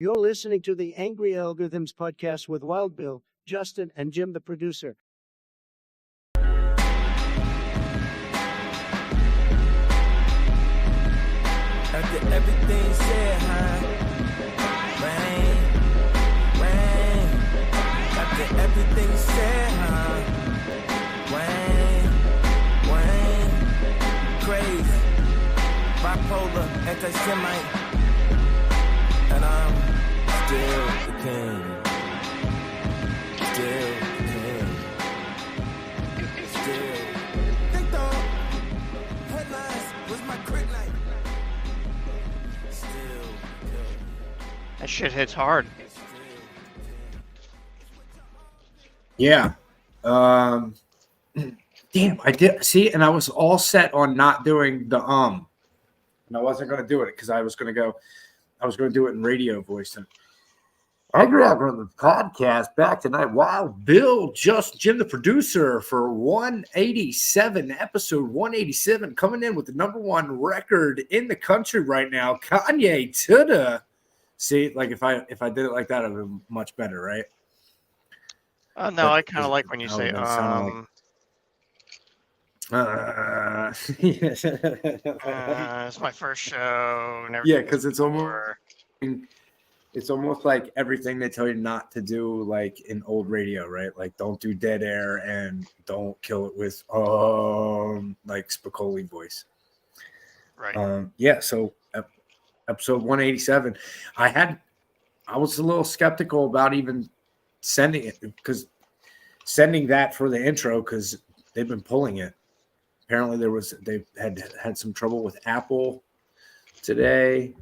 You're listening to the Angry Algorithms podcast with Wild Bill, Justin, and Jim, the producer. After everything said, rain. After everything said, rain. Crazy, bipolar, anti-Semite, and I'm still the king. Still the king. Still. Think though, headlines was my crit light. That shit hits hard. Yeah. Damn, I did see, and I was all set on not doing the and I wasn't going to do it because I was going to do it in radio voice. And I grew up on the podcast back tonight. Wild Bill, just Jim, the producer, for 187, episode 187, coming in with the number one record in the country right now. Kanye to the see, like if I did it like that, it would be much better, right? No, But I kind of like when you say it's my first show. Never yeah, did this because it's before. almost like everything they tell you not to do, like in old radio, right? Like don't do dead air and don't kill it with like Spicoli voice. Right. Yeah. So episode 187, I was a little skeptical about even sending that for the intro because they've been pulling it. Apparently they had some trouble with Apple today.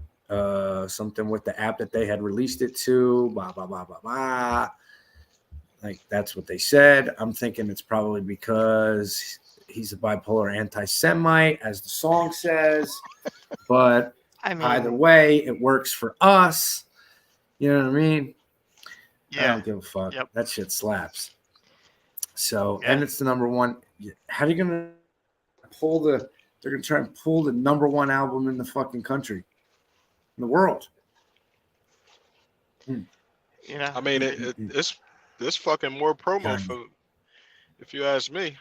Something with the app that they had released it to, blah, blah, blah, blah, blah. Like, that's what they said. I'm thinking it's probably because he's a bipolar anti-Semite, as the song says. But I mean, either way, it works for us. You know what I mean? yeah. I don't give a fuck. Yep. That shit slaps. So, Yeah. and it's the number one. How are you going to they're going to try and pull the number one album in the fucking country? The world. You know, I mean, it's fucking more promo for, if you ask me.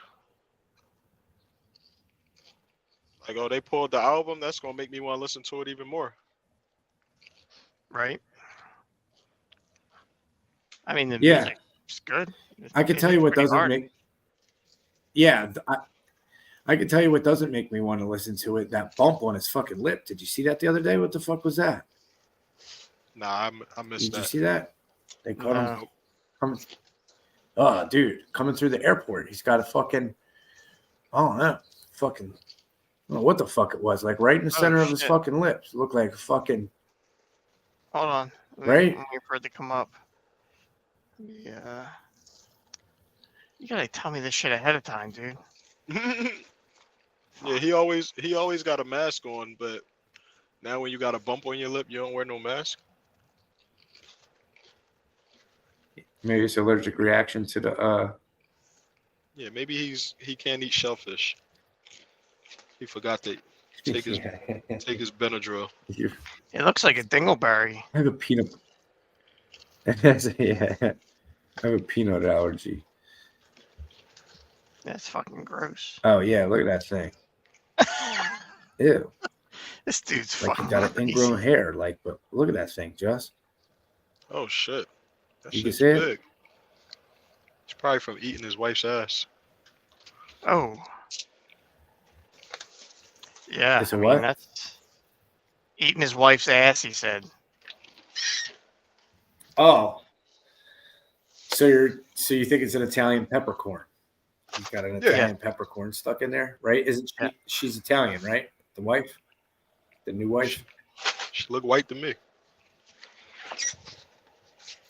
Like, oh, they pulled the album. That's gonna make me want to listen to it even more. right? I mean, the Yeah. music's good. I can tell you what doesn't make. Yeah, I can tell you what doesn't make me want to listen to it. That bump on his fucking lip. Did you see that the other day? What the fuck was that? Nah, I missed Did that. you see that? They caught him No. coming. Oh, dude, coming through the airport. He's got a fucking. Oh, no. Fucking. I don't know what the fuck it was. Like right in the center of his shit. fucking lips. Looked like fucking. Hold on. Right? Let me wait for it to come up. Yeah. You gotta tell me this shit ahead of time, dude. Yeah, he always got a mask on, but now when you got a bump on your lip, you don't wear no mask. Maybe it's allergic reaction to the. Yeah, maybe he can't eat shellfish. He forgot to take his Benadryl. You It looks like a dingleberry. I have a peanut. Yeah, I have a peanut allergy. That's fucking gross. Oh yeah, look at that thing. Ew, This dude's like you fucking got an crazy. ingrown hair. Like, but look at that thing, Just. Oh shit, that You can shit's see it? big. It's probably from eating his wife's ass. Oh. Yeah. It's a I mean, what? that's eating his wife's ass, he said. Oh, so you think it's an Italian peppercorn? He's got an Italian peppercorn stuck in there, right? Isn't she? Yeah. She's Italian, right? The wife, the new wife. She look white to me.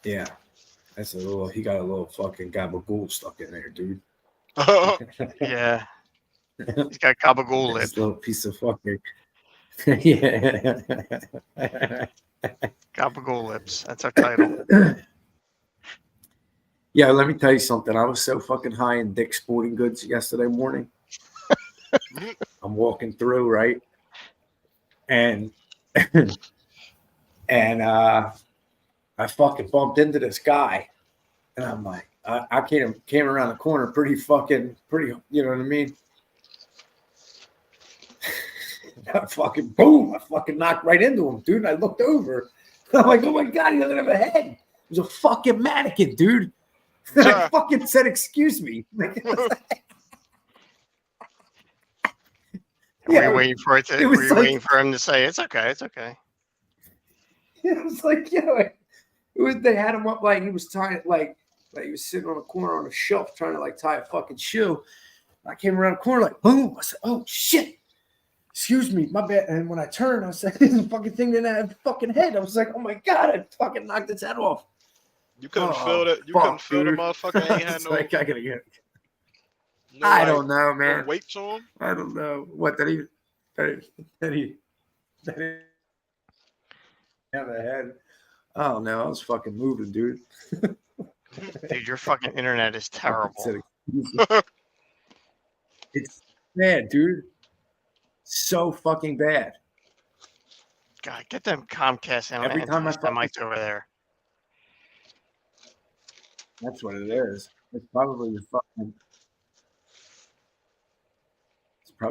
Yeah, that's a little. He got a little fucking gabagool stuck in there, dude. Yeah. He's got gabagool This lips. little piece of fucking. Yeah. Gabagool lips. That's our title. Yeah, let me tell you something. I was so fucking high in Dick's Sporting Goods yesterday morning. I'm walking through, right? And I fucking bumped into this guy, and I'm like, I came around the corner pretty, you know what I mean? I fucking boom! I fucking knocked right into him, dude. And I looked over. I'm like, oh my god, he doesn't have a head. It was a fucking mannequin, dude. And I fucking said, excuse me. Were you waiting for waiting for him to say it's okay? It's okay. It was like, they had him up like he was tying like he was sitting on a corner on a shelf trying to like tie a fucking shoe. I came around the corner like boom. I said, oh shit. Excuse me, my bad. And when I turned, I said, this fucking thing didn't have a fucking head. I was like, oh my god, I fucking knocked its head off. You couldn't feel that. You couldn't feel the motherfucker ain't had no. Like, I gotta get. No, I don't know, man. No weight to him. I don't know what that he have a head. I don't know. I was fucking moving, dude. Dude, your fucking internet is terrible. It's bad, dude. So fucking bad. God, get them Comcast and Every time I the mics over there. That's what it is. It's probably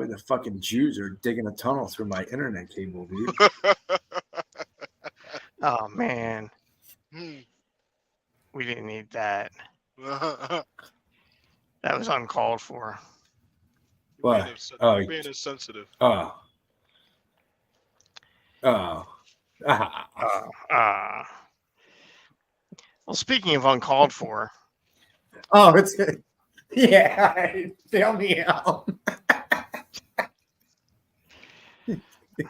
the fucking Jews are digging a tunnel through my internet cable, dude. Oh man, we didn't need that. That was uncalled for. What? Being insensitive. Well, speaking of uncalled for, it's good. Yeah, bail me out.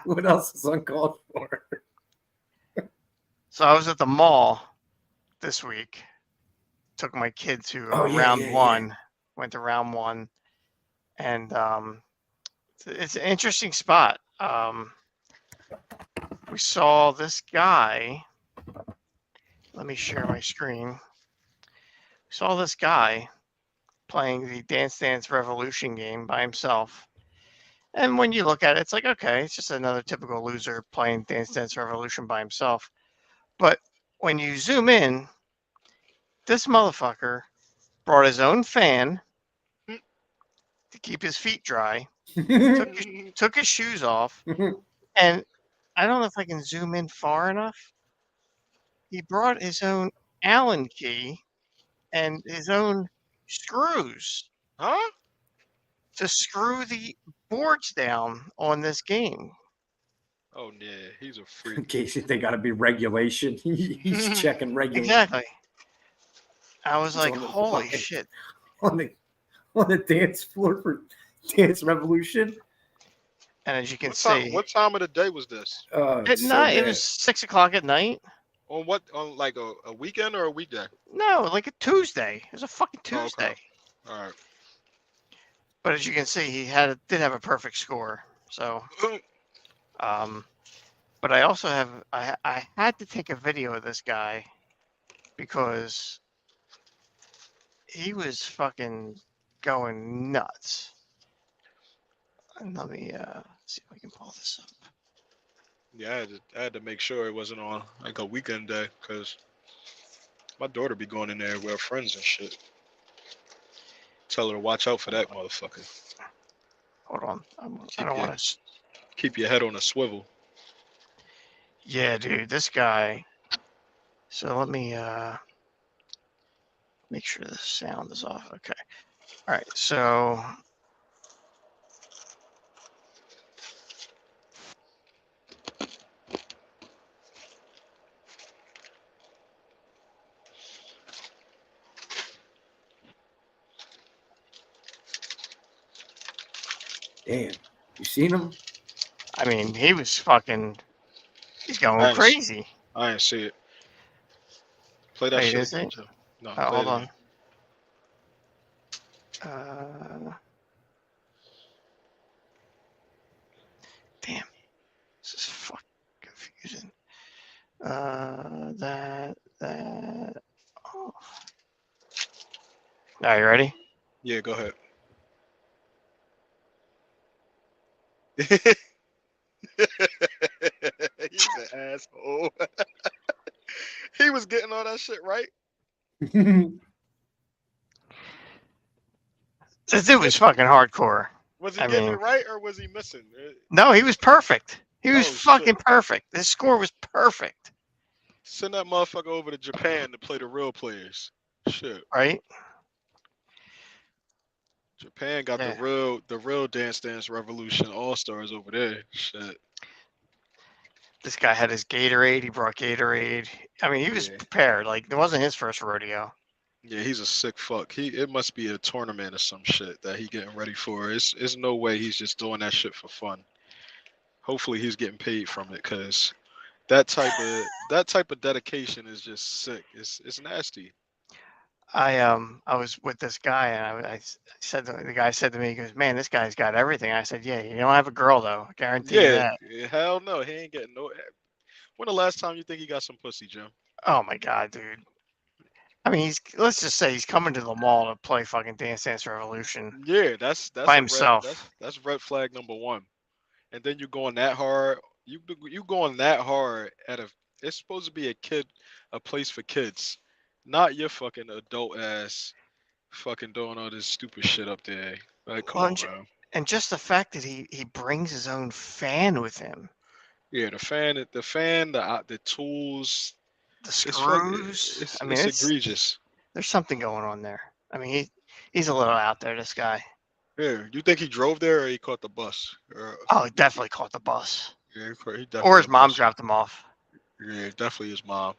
What else is uncalled for? so I was at the mall this week. Took my kid to round one. Went to round one, and it's an interesting spot. We saw this guy. Let me share my screen. We saw this guy playing the Dance Dance Revolution game by himself. And when you look at it, it's like, okay, it's just another typical loser playing Dance Dance Revolution by himself. But when you zoom in, this motherfucker brought his own fan to keep his feet dry, took his shoes off, and I don't know if I can zoom in far enough. He brought his own Allen key and his own screws to screw the boards down on this game. Oh yeah, he's a In freak. case you think gotta be regulation, he's checking regulation Exactly. I was It's like, on the holy fucking- shit. on the dance floor for Dance Revolution. And as you can see, What time of the day was this? at night, it was 6 o'clock at night. On what? On like a weekend or a weekday? No, like a Tuesday. It was a fucking Oh, okay. Tuesday. All right. But as you can see, he did have a perfect score. So, but I also have I had to take a video of this guy because he was fucking going nuts. And let me see if I can pull this up. Yeah, I had to make sure it wasn't on like a weekend day because my daughter be going in there with her friends and shit. Tell her to watch out for that motherfucker. Hold on, I don't want to. Keep your head on a swivel. Yeah, dude, this guy. So let me make sure the sound is off. Okay. All right. So Damn, you seen him? I mean, he was fucking. He's going Nice. crazy. I ain't see it. Play that Wait, shit. is it? again, too. No, play Hold it on. again. Damn. This is fucking confusing. That. Oh. Are you ready? Yeah, go ahead. He's an asshole. He was getting all that shit right? This dude was fucking hardcore. Was he I getting mean- it right or was he missing? No, he was perfect. He was Oh, fucking shit. perfect. His score was perfect, Send that motherfucker over to Japan to play the real players. Shit. right? Japan got Yeah. the real Dance Dance Revolution All-Stars over there. Shit. This guy had his Gatorade. He brought Gatorade. I mean, he was Yeah. prepared. Like, it wasn't his first rodeo. Yeah, he's a sick fuck. It must be a tournament or some shit that he getting ready for. It's no way he's just doing that shit for fun. Hopefully he's getting paid from it, cause that type of dedication is just sick. It's nasty. I was with this guy, and I said the guy said to me, he goes, "Man, this guy's got everything." I said, "Yeah, you don't have a girl though. I guarantee you Yeah, that." hell no, he ain't getting no. When the last time you think he got some pussy, Jim? Oh my god, dude. I mean, let's just say he's coming to the mall to play fucking Dance Dance Revolution. Yeah, that's By a red- himself. that's red flag number one. And then you going that hard. You going that hard at a. It's supposed to be a place for kids, not your fucking adult ass, fucking doing all this stupid shit up there. Like, come on, man. And just the fact that he brings his own fan with him, Yeah, the tools. the It's fucking, screws. it's, I mean, it's egregious. there's something going on there. I mean, he's a little out there. This guy. Yeah, you think he drove there or he caught the bus? Oh, he definitely caught the bus, Yeah, he definitely or his mom bus. dropped him off. Yeah, definitely his mom.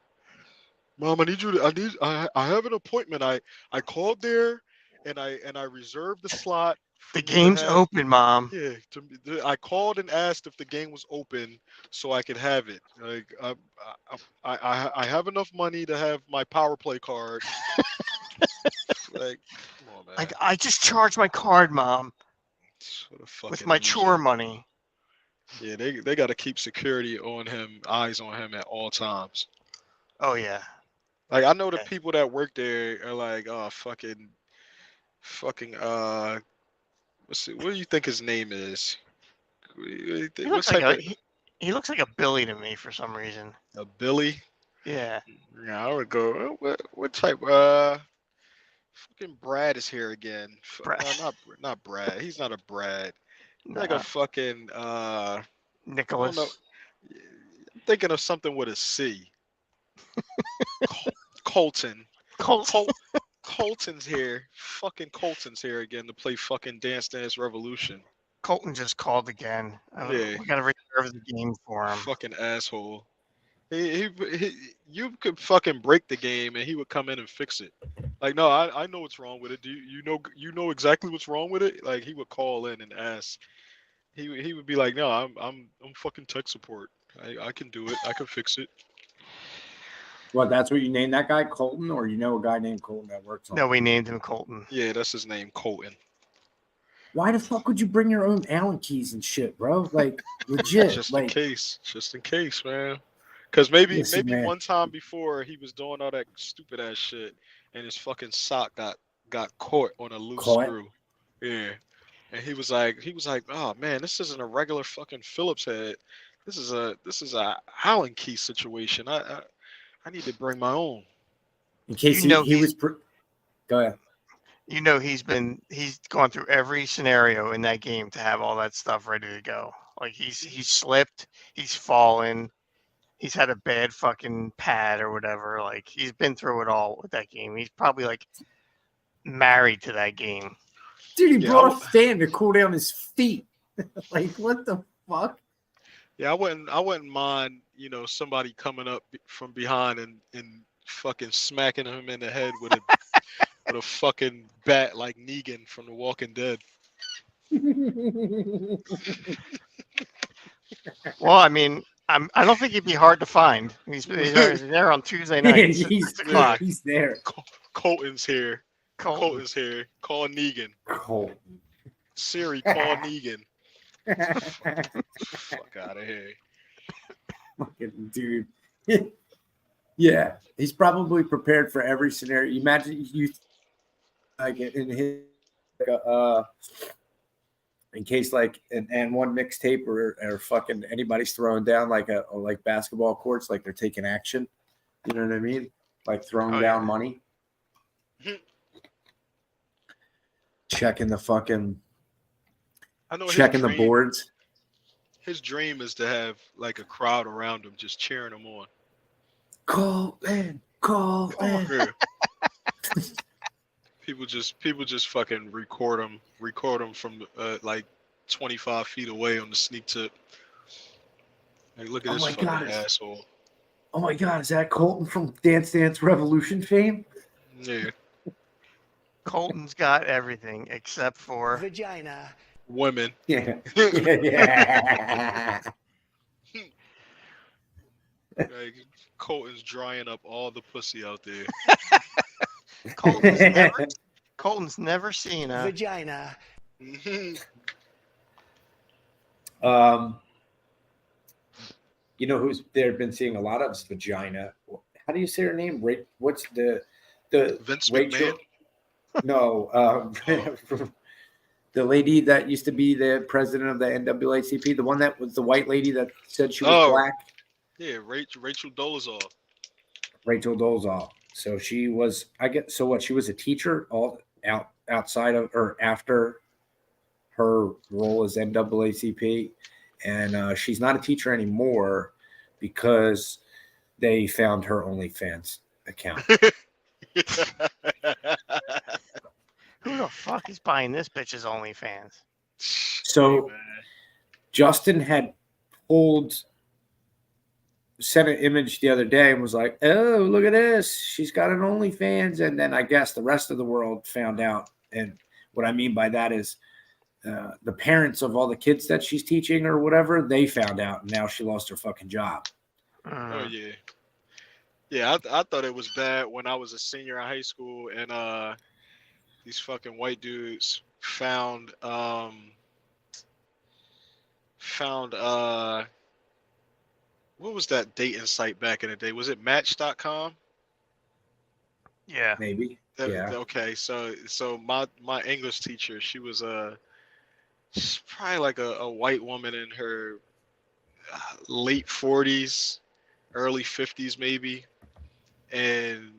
Mom, I need you to. I have an appointment. I called there, and I reserved the slot. for The you to game's have- open, Mom. Yeah, I called and asked if the game was open so I could have it. Like I have enough money to have my power play card. Like, come on, man. I just charged my card, Mom, What a with fucking my loser. chore money. Yeah, they got to keep security on him, eyes on him at all times. Oh yeah. Like I know the Yeah. people that work there are like, oh fucking, what do you think his name is? What do you think- He what looks like type he looks like a Billy to me for some reason. of a Billy? Yeah. Yeah, I would go. What type? Fucking Brad is here again. Brad. Not Brad. He's not a Brad. Like Nah, a fucking Nicholas. know. I'm thinking of something with a C. Colton. Colt. Colton's here. Fucking Colton's here again to play fucking Dance Dance Revolution. Colton just called again. Yeah. We gotta reserve the game for him. Fucking asshole. You could fucking break the game and he would come in and fix it. Like, no, I know what's wrong with it. Do you know exactly what's wrong with it? Like, he would call in and ask. He would be like, no, I'm fucking tech support. I can do it. I can fix it. What? That's what you named that guy, Colton, or you know a guy named Colton that works on? No, we named him Colton. Yeah, that's his name, Colton. Why the fuck would you bring your own Allen keys and shit, bro? Like legit. Just like in case, man. Because maybe Listen, man. one time before he was doing all that stupid ass shit, and his fucking sock got caught on a loose screw. Yeah, and he was like, oh man, this isn't a regular fucking Phillips head. This is a Allen key situation. I need to bring my own. in case You know he was. Go ahead. You know he's gone through every scenario in that game to have all that stuff ready to go. Like he's slipped, he's fallen, he's had a bad fucking pad or whatever. Like he's been through it all with that game. He's probably like married to that game. Dude, he Yeah, brought a fan to cool down his feet. Like what the fuck? Yeah, I wouldn't mind, somebody coming up from behind and fucking smacking him in the head with a with a fucking bat like Negan from The Walking Dead. Well, I mean, I don't think he'd be hard to find. He's there on Tuesday night. he's, 6 o'clock. he's there. Colton's here. Colton. Colton's here. Call Negan. Colton. Siri, call Negan. Fuck out of here. Fucking dude. Yeah, he's probably prepared for every scenario. Imagine you like in his in case like and one mixtape or fucking anybody's throwing down like basketball courts, like they're taking action. You know what I mean? like throwing Oh, down yeah. money. Checking the fucking, I know checking the boards. His dream is to have like a crowd around him just cheering him on. Call in, call in. Yeah. People just fucking record him from like 25 feet away on the sneak tip. Like, look at Oh this my fucking God, asshole. Oh my God, is that Colton from Dance Dance Revolution fame? Yeah, Colton's got everything except for Vagina. women. Yeah. Yeah. Like, Colton's drying up all the pussy out there. Colton's never seen a Vagina. You know who's they've been seeing a lot of is Vagina. How do you say her name? What's the Vince Rachel? McMahon? No, the lady that used to be the president of the NAACP, the one that was the white lady that said she was black. Yeah, Rachel Dolezal. Rachel Dolezal. So she was, so what? She was a teacher outside of or after her role as NAACP, and she's not a teacher anymore because they found her OnlyFans account. who the fuck is buying this bitch's OnlyFans? So Justin had sent an image the other day and was like, "Oh, look at this! She's got an OnlyFans." And then I guess the rest of the world found out. And what I mean by that is the parents of all the kids that she's teaching or whatever, they found out, and now she lost her fucking job. Oh yeah, yeah. I thought it was bad when I was a senior in high school, and these fucking white dudes found what was that dating site back in the day? Was it Match.com? Yeah. Maybe. Yeah. Okay, so my English teacher, she was she's probably like a white woman in her late 40s, early 50s maybe, and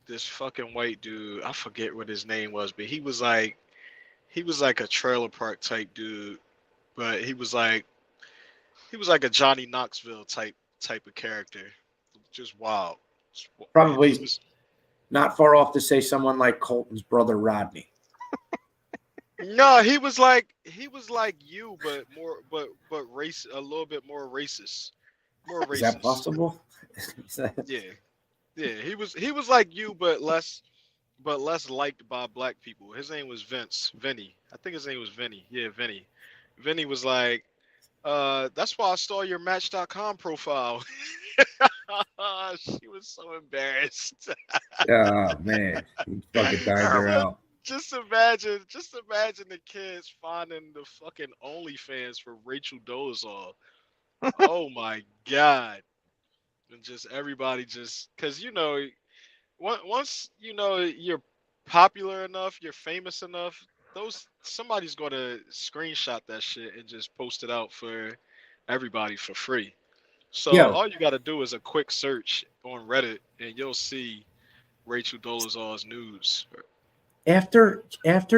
this fucking white dude, I forget what his name was, but he was like a trailer park type dude, but he was like a Johnny Knoxville type of character, just wild. Probably He was, not far off to say someone like Colton's brother Rodney. no, he was like you, but race, a little bit more racist. More racist. Is that possible? Yeah. He was like you, but less liked by black people. His name was Vinny. I think his name was Vinny. Yeah, Vinny. Vinny was like, that's why I saw your Match.com profile. She was so embarrassed. Oh man, he fucking died her out. Just imagine the kids finding the fucking OnlyFans for Rachel Dolezal. Oh my God. And just everybody because once you're popular enough, you're famous enough, somebody's gonna screenshot that shit and just post it out for everybody for free. So all you gotta do is a quick search on Reddit and you'll see Rachel Dolezal's news. After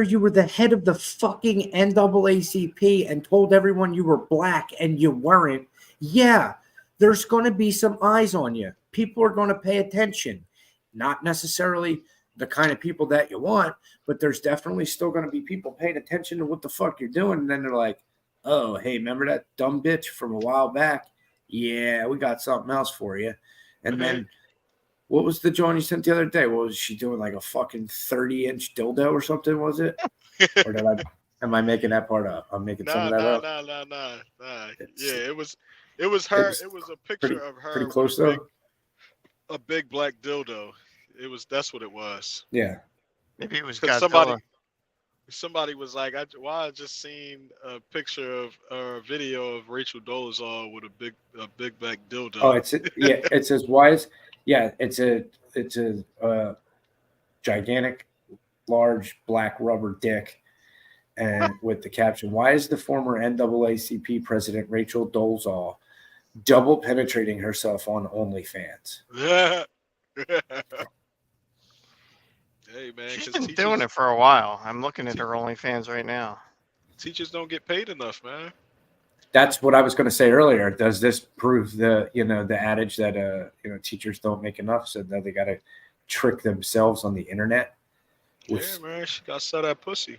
you were the head of the fucking NAACP and told everyone you were black and you weren't, yeah, there's going to be some eyes on you. People are going to pay attention. Not necessarily the kind of people that you want, but there's definitely still going to be people paying attention to what the fuck you're doing. And then they're like, oh, hey, remember that dumb bitch from a while back? Yeah, we got something else for you. And then what was the John you sent the other day? What was she doing? Like a fucking 30-inch dildo or something, was it? Or am I making that part up? I'm making some of that up. Nah. Yeah, it was her. It was a picture of her. Pretty close though. A big black dildo. That's what it was. Yeah. Maybe it was Godzilla. Godzilla. Somebody was like, I just seen a picture of or a video of Rachel Dolezal with a big black dildo. Oh, it says why is it's a gigantic, large black rubber dick, and with the caption, "Why is the former NAACP president Rachel Dolezal double penetrating herself on OnlyFans?" Yeah. Hey man, She's because been doing it for a while. I'm looking at her OnlyFans right now. teachers don't get paid enough, man. That's what I was going to say earlier. Does this prove the adage that teachers don't make enough, so that they got to trick themselves on the internet with Yeah, man, she got sell that pussy.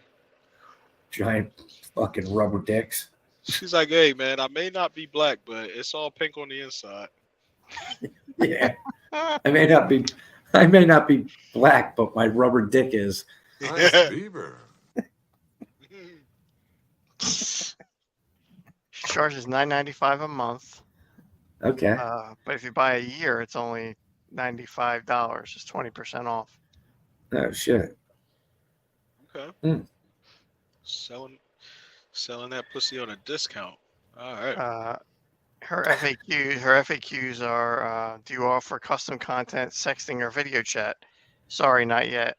giant fucking rubber dicks? She's like, hey man, I may not be black, but it's all pink on the inside. Yeah, I may not be black, but my rubber dick is. Nice beaver. She charges $9.95 a month. Okay. But if you buy a year, it's only $95. It's 20% off. Oh shit. Okay. Mm. Selling that pussy on a discount. All right. Her FAQs are: do you offer custom content, sexting, or video chat? Sorry, not yet.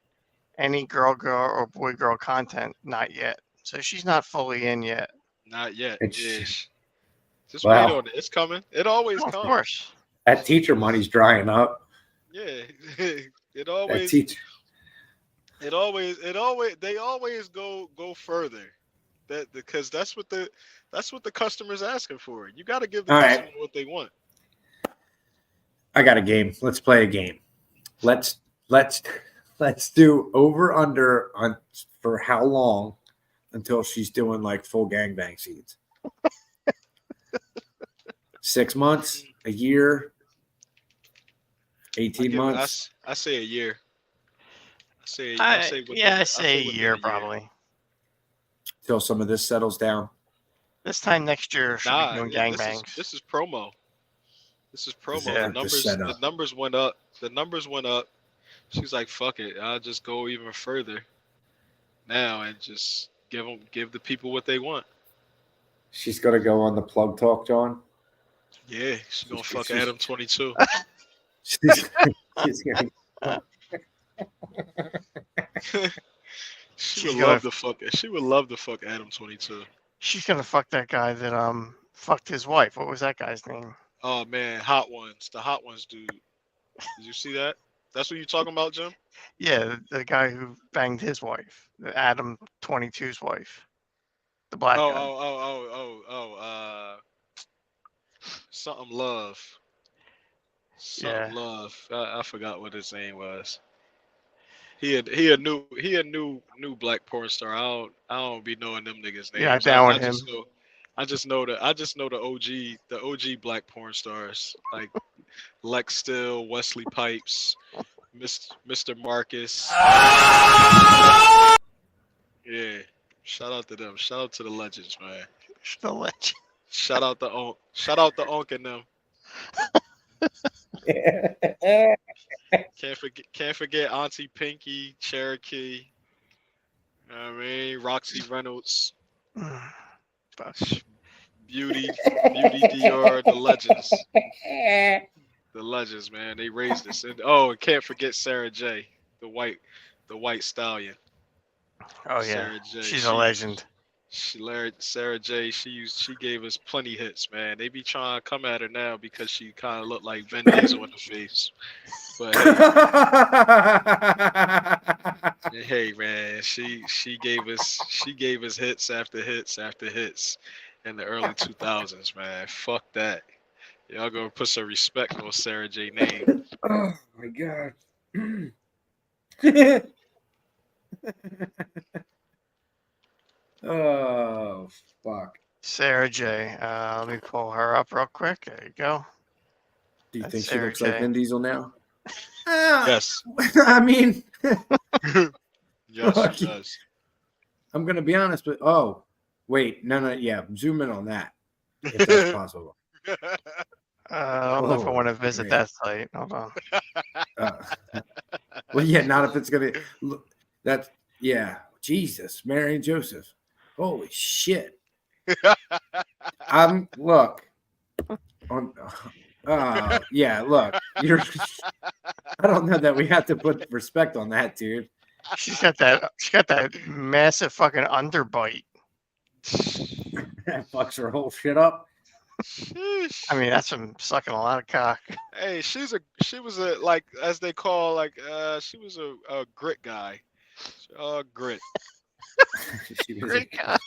Any girl or boy content? Not yet. So she's not fully in yet. Not yet. It's- Ish. Just Wow. wait on it. It's coming. It always Oh, of comes. course. That teacher money's drying up. Yeah. It That always. teacher. They always go further. Because that's what the customer's asking for. You got to give the All right. customer what they want. I got a game. Let's play a game. Let's do over under on for how long until she's doing like full gangbang scenes. 6 months, a year, 18 months. I say a year. I say I within say a a year probably. Till some of this settles down. This time next year, she'll be doing yeah, gangbangs. This is promo. This is promo. Yeah, the setup. numbers went up. The numbers went up. She's like, "Fuck it, I'll just go even further now and just give the people what they want." She's gonna go on the plug talk, John. Yeah, she's gonna fuck Adam 22. She's gonna, She She's would gonna- love to fuck it. She would love to fuck Adam 22. She's gonna fuck that guy that fucked his wife. What was that guy's name? Oh man, Hot Ones, the Hot Ones dude. Did you see that? That's what you talking about, Jim? Yeah, the guy who banged his wife, the Adam 22's wife, the black guy. Something Love. Yeah. Something Love. I forgot what his name was. He a new black porn star. I don't be knowing them niggas names. Yeah, down with him. I just know the OG black porn stars like Lex Still, Wesley Pipes, Mr. Marcus. Yeah. Shout out to them. Shout out to the legends, man. The legend. Shout out to Onk and them. Can't forget Auntie Pinky, Cherokee. You know what I mean, Roxy Reynolds, Beauty Dior, the legends. The legends, man. They raised us. And can't forget Sarah J, the white stallion. Oh yeah, Sarah J. she's a legend. Sarah J. She gave us plenty hits, man. They be trying to come at her now because she kind of looked like Vin Diesel in the face. But hey, man, she gave us hits after hits after hits in the early 2000s, man. Fuck that. Y'all gonna put some respect on Sarah J. name. oh my god. Oh fuck. Sarah J. Let me pull her up real quick. There you go. Do you That's think she Sarah looks like J. Vin Diesel now? Yes, I mean, yes, Fuck she you. does. I'm gonna be honest, but wait, no, yeah, zoom in on that if that's possible. I don't know if I Oh, want to visit man. that site. Hold on. Well, yeah, not if it's gonna. Look, that's yeah. Jesus, Mary and Joseph. Holy shit. Look. On. Yeah, look. You're. I don't know that we have to put respect on that, dude. She's got that massive fucking underbite. That fucks her whole shit up. Sheesh. I mean, that's from sucking a lot of cock. Hey, she was a like as they call like she was a grit guy. Grit. She was Great guy.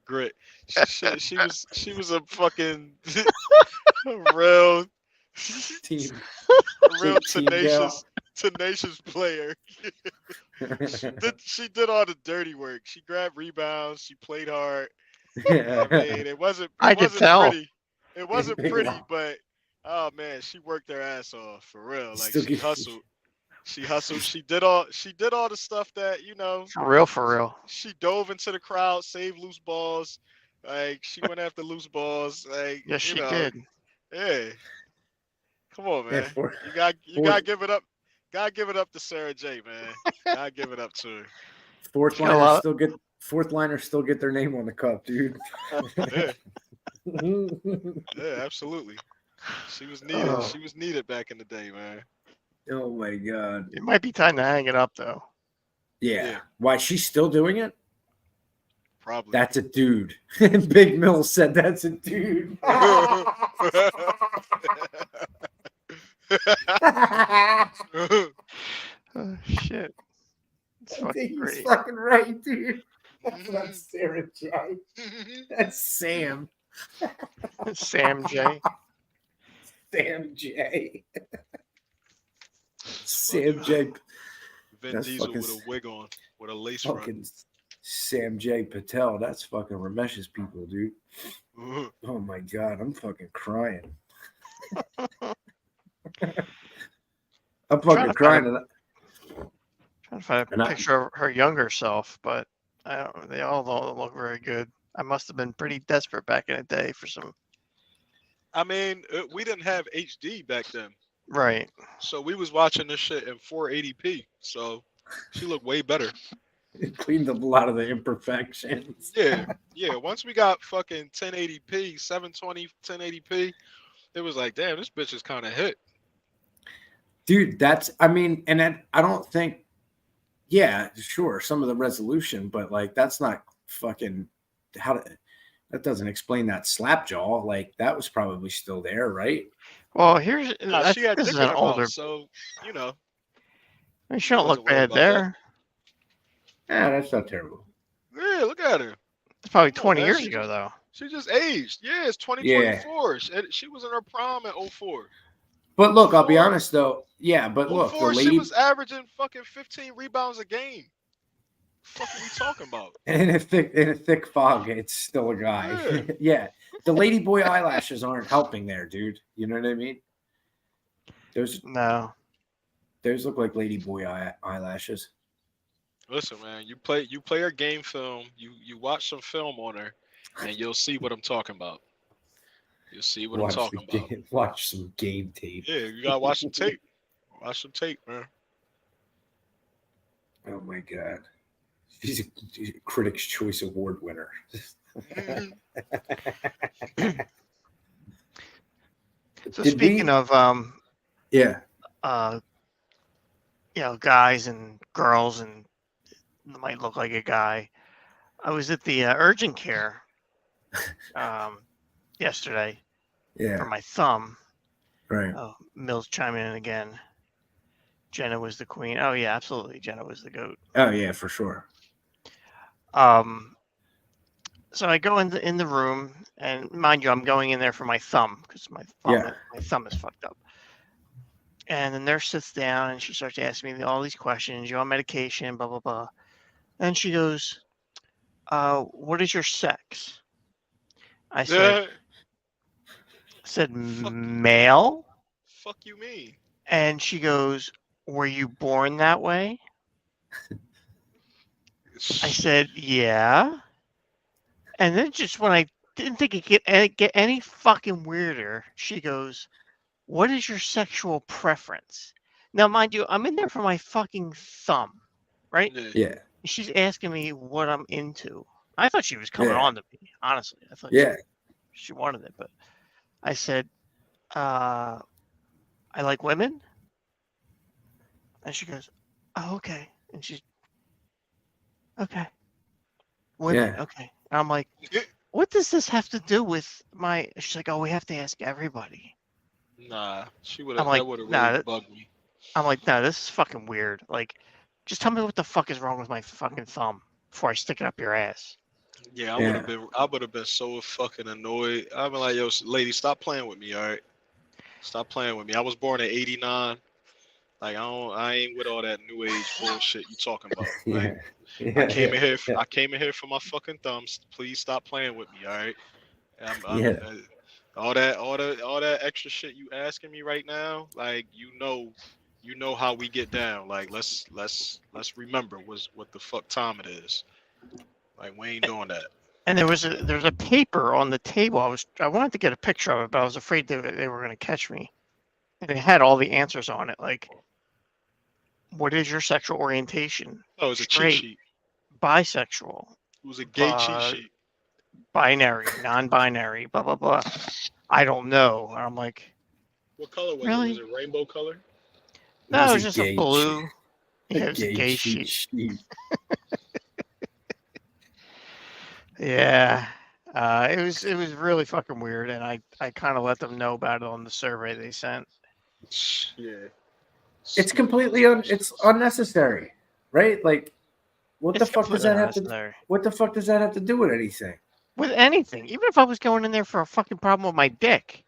Grit. She was a fucking real team. real Team gal. tenacious player. She did all the dirty work. She grabbed rebounds. She played hard. I mean, it wasn't I could wasn't tell. pretty. It wasn't pretty, but oh man, she worked her ass off for real. Like Still she get- hustled. She hustled. She did all the stuff that For real, for real. She dove into the crowd, saved loose balls. Like she went after loose balls. Like Yes, you she know, did. Yeah. Come on, Yeah, man. for- You gotta give it up. Gotta give it up to Sarah J, man. Gotta give it up to her. Fourth Got a liners lot- still get their name on the cup, dude. Yeah, yeah, absolutely. She was needed. Oh. She was needed back in the day, man. Oh my god. It might be time to hang it up, though. Yeah. Yeah. Why she's still doing it? Probably. That's a dude. Big Mill said that's a dude. Oh, shit. It's I fucking think he's great. fucking right, dude. That's not Sarah J. That's Sam. Sam J. Sam J. Sam J. Vin That's Diesel fucking with a wig on, with a lace front. Fucking Sam J. Patel. That's fucking Ramesh's people, dude. Oh my god, I'm fucking crying. I'm Trying fucking to crying. find Trying to find And a I- picture of her younger self, but I don't. They all don't look very good. I must have been pretty desperate back in the day for some. I mean, we didn't have HD back then, Right. so we was watching this shit in 480p. So she looked way better. It cleaned up a lot of the imperfections. Yeah, yeah. Once we got fucking 1080p, 720, 1080p, it was like, damn, this bitch is kind of hit. Dude, I don't think, yeah, sure, some of the resolution, but like that's not fucking that doesn't explain that slap jaw. Like that was probably still there, right? Well, here's. Nah, I she think had this dick is in an her older. mouth, so you know. I mean, she don't wasn't look worried bad about that. there. Yeah, that's not terrible. Yeah, look at her. It's probably Come on, 20 man, years she ago, just- though. She just aged. Yeah, it's 2024. She was in her prime at 04. But look, I'll be honest though. Yeah, but look, the 04, she lady was averaging fucking 15 rebounds a game. What are we talking about? in a thick fog, it's still a guy. Yeah. Yeah, the ladyboy eyelashes aren't helping there, dude. You know what I mean? Those No. look like ladyboy eyelashes. Listen, man, you play her game film, you watch some film on her, and you'll see what I'm talking about. You'll see what I'm talking about. Watch some game tape. Yeah, you gotta watch some tape. Watch some tape, man. Oh my god, she's a Critics' Choice Award winner. So Did speaking we- of Yeah, guys and girls and might look like a guy. I was at the urgent care yesterday for yeah, my thumb. right. Oh, Mills chiming in again. Jenna was the queen. Oh yeah, absolutely. Jenna was the goat. Oh yeah, for sure. So I go in the room, and mind you, I'm going in there for my thumb because my thumb is fucked up. And the nurse sits down and she starts asking me all these questions. You on medication? Blah blah blah. And she goes, "What is your sex?" I said male. Fuck you mean? And she goes, "Were you born that way?" I said, "Yeah." And then just when I didn't think it could get any fucking weirder, she goes, "What is your sexual preference?" Now, mind you, I'm in there for my fucking thumb, right? Yeah. Yeah, She's asking me what I'm into. I thought she was coming Yeah. on to me, honestly. I thought yeah. she wanted it, but I said, I like women. And she goes, "Oh, okay." And she's, "Okay. Women, Yeah. okay." And I'm like, what does this have to do with my? She's like, oh, we have to ask everybody. Nah, she would I'm have. like, That would have nah, really that- bugged me. I'm like, no, this is fucking weird. Like, just tell me what the fuck is wrong with my fucking thumb before I stick it up your ass. Yeah, I Yeah. would have been. I would have been so fucking annoyed. I'd be like, yo, lady, stop playing with me, all right? Stop playing with me. I was born in '89. Like I ain't with all that new age bullshit you talking about. Like Yeah. I came in here. I came in here for my fucking thumbs. Please stop playing with me, all right? Yeah. All that extra shit you asking me right now, like you know how we get down. Like let's remember what the fuck time it is. Like we ain't doing that. And there's a paper on the table. I wanted to get a picture of it, but I was afraid they were gonna catch me. And it had all the answers on it, like, what is your sexual orientation? Oh, it was a Straight. cheat sheet. Bisexual, It was a gay cheat sheet. binary, non-binary, blah blah blah. I don't know. And I'm like, What color was Really? it? Was it rainbow color? no, was it was just a gay blue. cheat. Yeah, it was a gay cheat sheet. sheet. Yeah. It was really fucking weird, and I kind of let them know about it on the survey they sent. Yeah. It's completely it's unnecessary, right? Like, what the It's fuck does completely that have to? unnecessary. What the fuck does that have to do with anything? With anything, even if I was going in there for a fucking problem with my dick,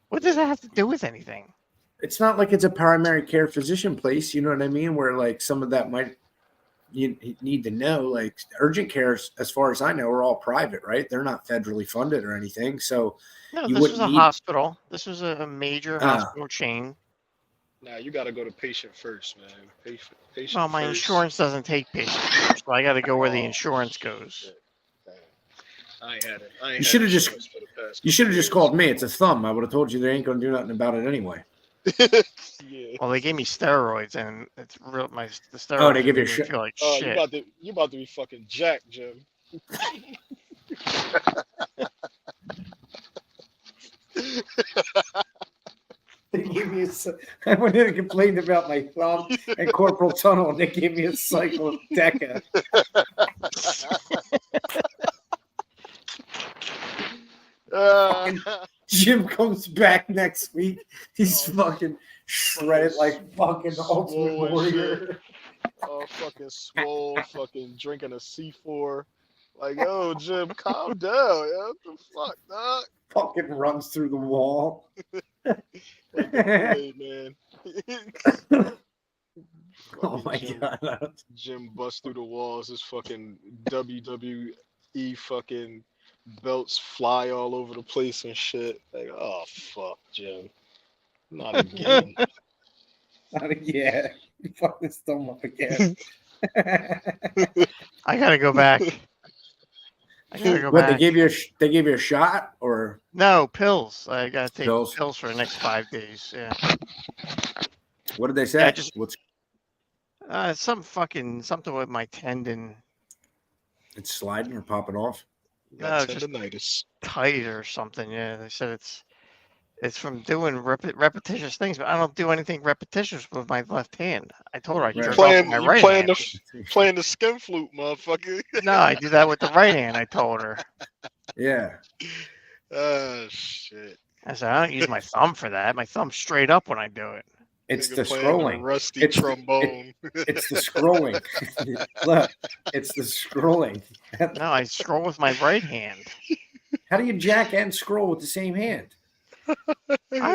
what does that have to do with anything? It's not like it's a primary care physician place. You know what I mean? Where like some of that might you need to know. Like urgent cares, as far as I know, are all private, right? They're not federally funded or anything. So No, You this was wouldn't a need- hospital. This was a major Ah. hospital chain. Nah, you gotta go to patient first, man. Patient Well, my first. insurance doesn't take patients, so I got to go where the Oh, insurance goes. shit. Damn. I ain't had it. I ain't You had shoulda just- insurance for the past you should have couple just years. called me. It's a thumb. I would have told you they ain't gonna do nothing about it anyway. Yeah. Well, they gave me steroids, and it's real. The steroids. Oh, they give you made me shit. feel like Oh, shit. you about to be fucking jacked, Jim. They gave me I went in and complained about my thumb and corporal tunnel, and they gave me a cycle of Deca. Jim comes back next week. He's fucking shredded like fucking Ultimate Swole and Warrior. Oh, fucking swole, fucking drinking a C4. Like, yo, Jim, calm down, yo. What the fuck, dog? Fucking runs through the wall. Like the Kool-Aid, man. Oh my Jim, god. Jim busts through the walls. His fucking WWE fucking belts fly all over the place and shit. Like, oh fuck, Jim. Not again. Yeah. You fuck this thumb up again. I gotta go back. I gotta go What back. they gave you? They gave you a shot, or No pills. I gotta take Pills? pills for the next 5 days. Yeah. what did they say? Yeah, just- What's Something with my tendon it's sliding or popping off? Got No, just- tendinitis. tight or something. Yeah, they said it's from doing repetitious things, but I don't do anything repetitious with my left hand. I told her I Right. jerk off Playing, with my you right playing hand. playing the skin flute, motherfucker. No, I do that with the right hand. I told her. Yeah. Oh shit. I said I don't use my thumb for that. My thumb's straight up when I do it. It's Nigga the playing scrolling. rusty It's the- trombone. It's the scrolling. Look, it's the scrolling. No, I scroll with my right hand. How do you jack and scroll with the same hand? I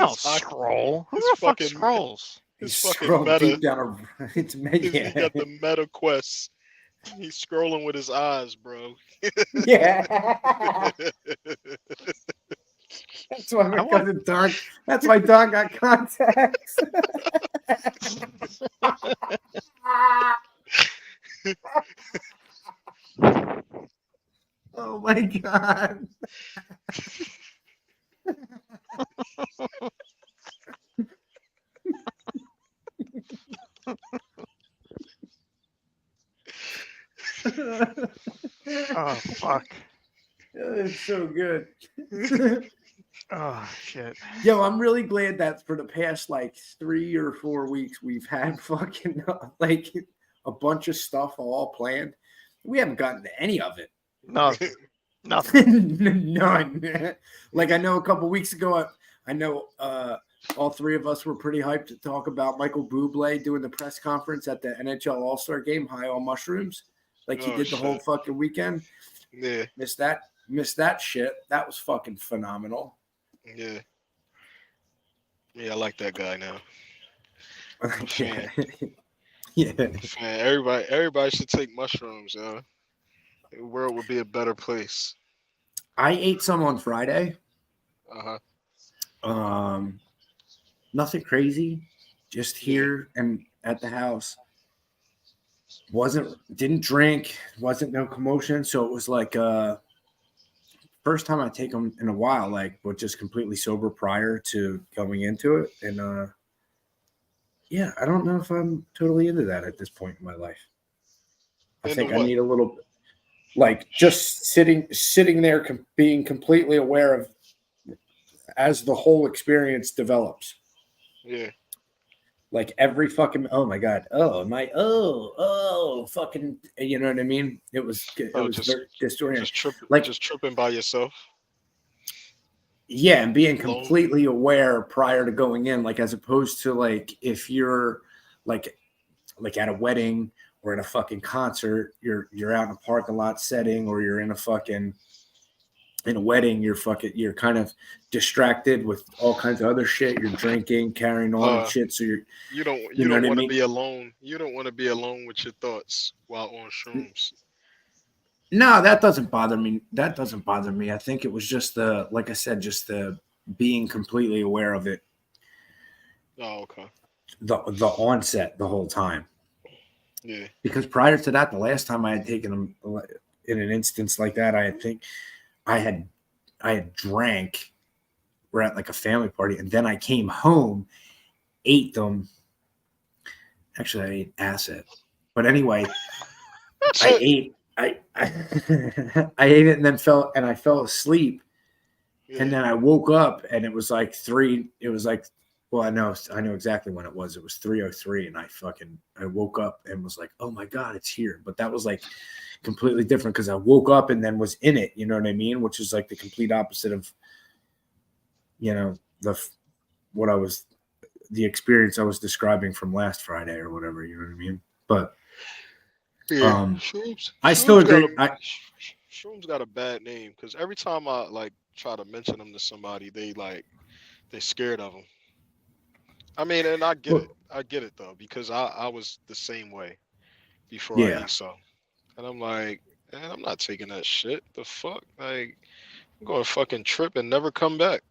don't scroll. Who it's the fuck fucking- scrolls? He's It's fucking scrolling meta. deep down a. It's He meta. got the meta quest. He's scrolling with his eyes, bro. Yeah. That's why my I want- cousin Don. That's why Don got contacts. Oh my god. Oh fuck. It's so good. Oh shit. Yo, I'm really glad that for the past like 3 or 4 weeks we've had fucking like a bunch of stuff all planned. We haven't gotten to any of it. No, Nothing. None. Like I know a couple weeks ago, I know all three of us were pretty hyped to talk about Michael Bublé doing the press conference at the NHL All-Star Game, high on mushrooms, like he Oh, did the whole shit. fucking weekend. Yeah, Missed that shit. That was fucking phenomenal. yeah, yeah. I like that guy now. yeah. Yeah. Man, everybody should take mushrooms, yo. The world would be a better place. I ate some on Friday. Uh-huh. Nothing crazy, just here and at the house. Didn't drink, wasn't no commotion, so it was like first time I take them in a while, like but just completely sober prior to going into it. And yeah, I don't know if I'm totally into that at this point in my life. I Into think I what? need a little, like just sitting there, being completely aware of as the whole experience develops. Yeah. Like every fucking, oh my god, fucking, you know what I mean? It was Just very disorienting. just tripping by yourself. Yeah, and being Alone. completely aware prior to going in, like as opposed to like if you're like at a wedding or in a fucking concert, you're out in a parking lot setting, or you're in a wedding, you're kind of distracted with all kinds of other shit. You're drinking, carrying on and shit. So you don't know what I want to mean? be alone. You don't want to be alone with your thoughts while on shrooms. No, that doesn't bother me. I think it was just like I said, just the being completely aware of it. Oh, okay. The onset the whole time. Yeah. Because prior to that, the last time I had taken them in an instance like that, I think I had drank. We're at like a family party, and then I came home, ate them. Actually, I ate acid, but anyway, I ate it and then I fell asleep, Yeah. and then I woke up and it was like 3. It was like, well, I know exactly when it was. It was 3:03, and I woke up and was like, oh my god, it's here. But that was like completely different because I woke up and then was in it. You know what I mean? Which is like the complete opposite of, you know, the experience I was describing from last Friday or whatever. You know what I mean? But Yeah. I still agree. Shrooms got a bad name because every time I like try to mention them to somebody, they're scared of them. I mean, and I get it though, because I was the same way before I ate some, and I'm like, man, I'm not taking that shit. The fuck, like, I'm going to fucking trip and never come back.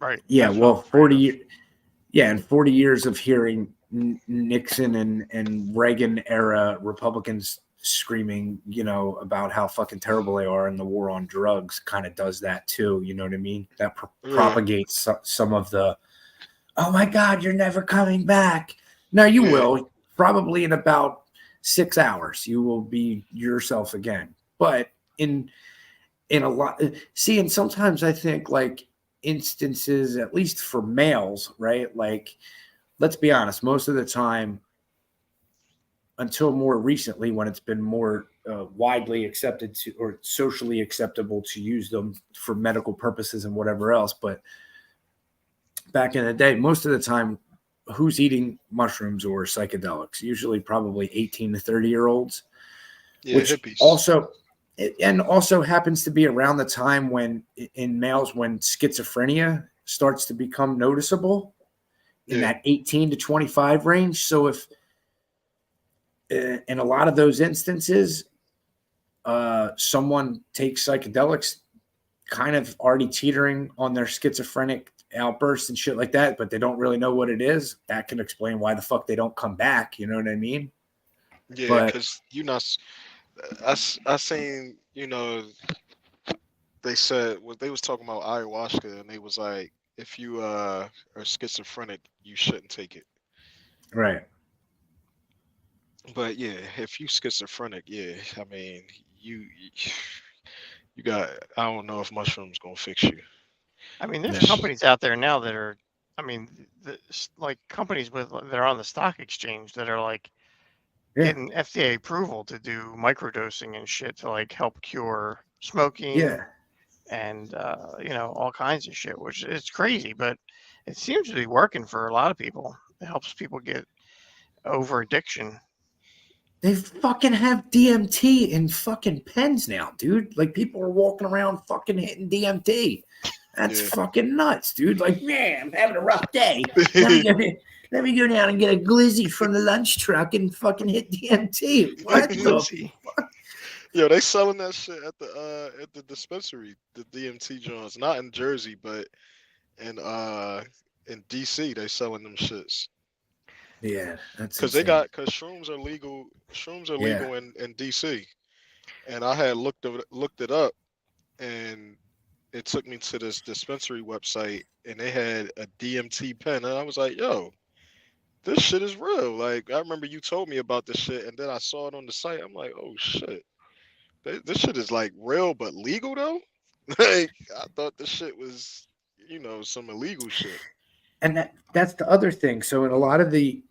Right. Yeah. That's Well, what I'm afraid of. and 40 years of hearing Nixon and Reagan era Republicans screaming, you know, about how fucking terrible they are, and the war on drugs kind of does that too. You know what I mean? That propagates some of the, oh my God, you're never coming back. No, you will. Probably in about 6 hours, you will be yourself again. But in a lot, see, and sometimes I think like instances, at least for males, right? Like, let's be honest, most of the time, until more recently, when it's been more widely accepted to, or socially acceptable to use them for medical purposes and whatever else. But back in the day, most of the time, who's eating mushrooms or psychedelics? Usually probably 18 to 30-year-olds, which hippies. also happens to be around the time when in males, when schizophrenia starts to become noticeable in that 18 to 25 range. So if in a lot of those instances, someone takes psychedelics kind of already teetering on their schizophrenic outbursts and shit like that, but they don't really know what it is, that can explain why the fuck they don't come back. You know what I mean? Yeah, because I seen, you know, they said they was talking about ayahuasca, and they was like, if you are schizophrenic, you shouldn't take it. Right. But yeah, if you schizophrenic, I mean, you got, I don't know if mushrooms gonna fix you. I mean, there's companies out there now that are, I mean, like companies that are on the stock exchange that are like Yeah. getting FDA approval to do microdosing and shit to like help cure smoking Yeah. and all kinds of shit, which is crazy, but it seems to be working for a lot of people. It helps people get over addiction. They fucking have DMT in fucking pens now, dude. Like people are walking around fucking hitting DMT. That's Yeah. fucking nuts, dude. Like, man, I'm having a rough day. Let me go down and get a glizzy from the lunch truck and fucking hit DMT. What the? Glizzy. Yo, they selling that shit at the dispensary, the DMT joints. Not in Jersey, but in DC, they selling them shits. Yeah, that's Cause insane. shrooms are legal. Shrooms are Yeah. legal in DC, and I had looked it up, and it took me to this dispensary website, and they had a DMT pen, and I was like, yo, this shit is real. Like I remember you told me about this shit, and then I saw it on the site. I'm like, oh shit, this shit is like real but legal though. Like I thought this shit was, some illegal shit. And that's the other thing. So in a lot of the,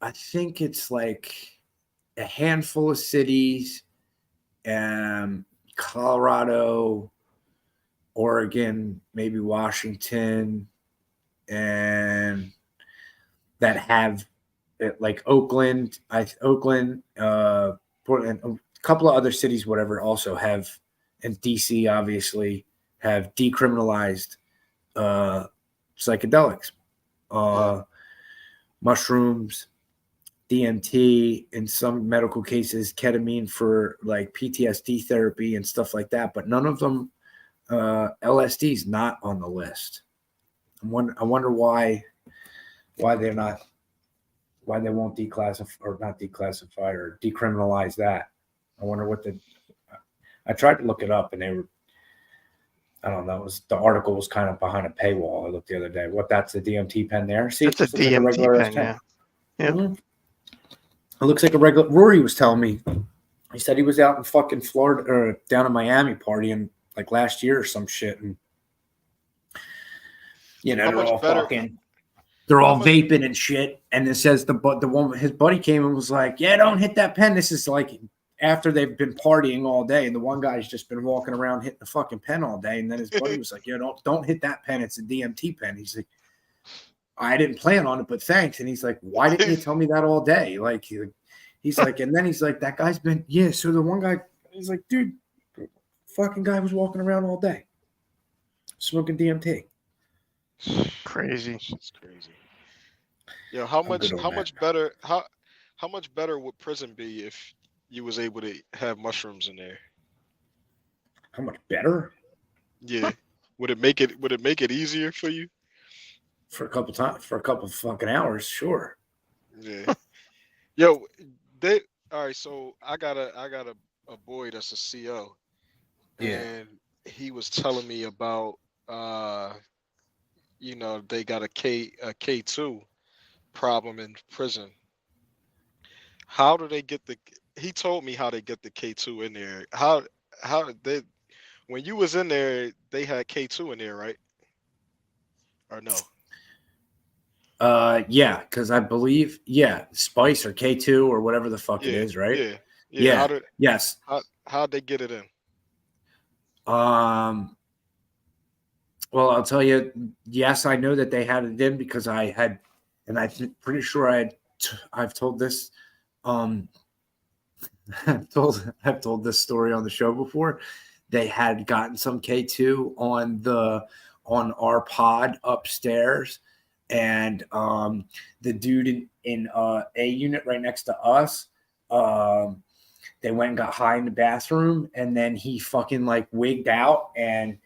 I think it's like a handful of cities, Colorado, Oregon, maybe Washington, and that have like Oakland, Portland, a couple of other cities, whatever, also have, and DC obviously have decriminalized psychedelics, mushrooms, DMT, in some medical cases, ketamine for like PTSD therapy and stuff like that. But none of them, LSD is not on the list. I wonder why they're not, why they won't declassify or not declassify or decriminalize that. I wonder what I tried to look it up and they were, I don't know. The article was kind of behind a paywall. I looked the other day. That's the DMT pen there. See, It's a it looks like DMT regular pen, yeah. Yep. Mhm. It looks like a regular. Rory was telling me. He said he was out in fucking Florida or down in Miami partying like last year or some shit, and How they're much all better- fucking. They're all much- vaping and shit. And it says the one, his buddy came and was like, "Yeah, don't hit that pen." This is like after they've been partying all day, and the one guy's just been walking around hitting the fucking pen all day. And then his buddy was like, "Yeah, don't hit that pen. It's a DMT pen." He's like, "I didn't plan on it, but thanks." And he's like, "Why didn't you tell me that all day?" Like he's like, and then he's like, "That guy's been So the one guy, he's like, "Dude, fucking guy was walking around all day, smoking DMT." Crazy. Shit's crazy. Yo, how much good on that. better how much better would prison be if you was able to have mushrooms in there? How much better? Yeah. Would it make it easier for you? For a couple fucking hours, sure. Yeah. Yo, all right, so I got a boy that's a CO. Yeah. And he was telling me about they got a K2 problem in prison. How do they get he told me how they get the K2 in there. How they, when you was in there, they had K2 in there, right? Or no? Yeah, because I believe, Spice or K2 or whatever the fuck it is, right? Yeah. Yeah. Yes. How'd they get it in? Well, I'll tell you, yes, I know that they had it in because I had, and pretty sure I've told this, I've told this story on the show before. They had gotten some K2 on our pod upstairs, and the dude in a unit right next to us, they went and got high in the bathroom, and then he fucking like wigged out, and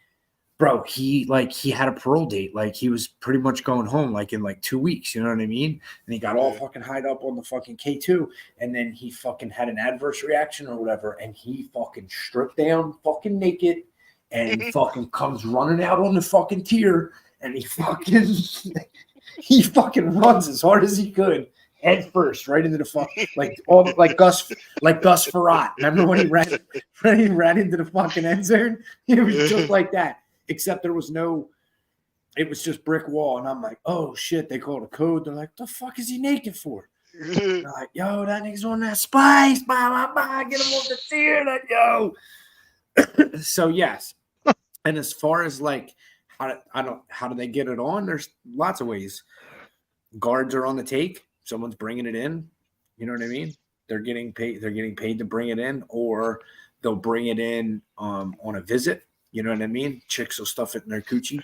bro, he had a parole date. Like he was pretty much going home like in like 2 weeks. You know what I mean? And he got all fucking highed up on the fucking K2. And then he fucking had an adverse reaction or whatever. And he fucking stripped down fucking naked and he fucking comes running out on the fucking tier. And he fucking runs as hard as he could. Head first, right into the fucking like Gus Farrat. Remember when he ran into the fucking end zone? It was just like that. Except it was just brick wall. And I'm like, oh shit, they called a code. They're like, the fuck is he naked for? They're like, yo, that nigga's on that spice. Blah, blah, blah. Get him off the theater, yo. So yes. And as far as like how do they get it on? There's lots of ways. Guards are on the take. Someone's bringing it in. You know what I mean? They're getting paid. They're getting paid to bring it in, or they'll bring it in on a visit. You know what I mean? Chicks will stuff it in their coochie,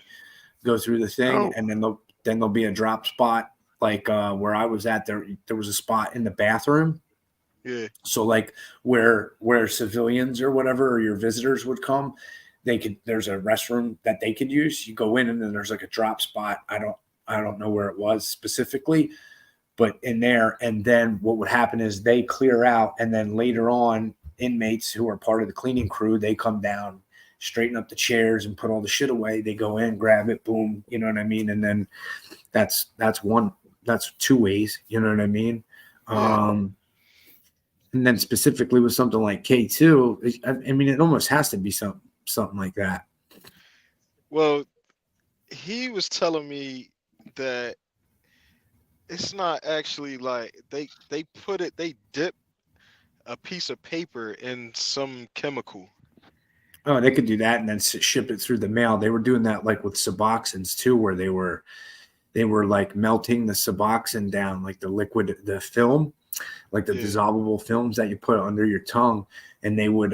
go through the thing, and then there'll be a drop spot like where I was at. There was a spot in the bathroom. Yeah. So like where civilians or whatever or your visitors would come, there's a restroom that they could use. You go in and then there's like a drop spot. I don't know where it was specifically, but in there. And then what would happen is they clear out, and then later on, inmates who are part of the cleaning crew, they come down, straighten up the chairs and put all the shit away. They go in, grab it, boom, you know what I mean? And then that's two ways, you know what I mean? Yeah. And then specifically with something like K2, I mean, it almost has to be something like that. Well, he was telling me that it's not actually like they dip a piece of paper in some chemical. Oh, they could do that and then ship it through the mail. They were doing that like with Suboxones too, where they were like melting the Suboxone down, like the liquid, the film, like the dissolvable films that you put under your tongue, and they would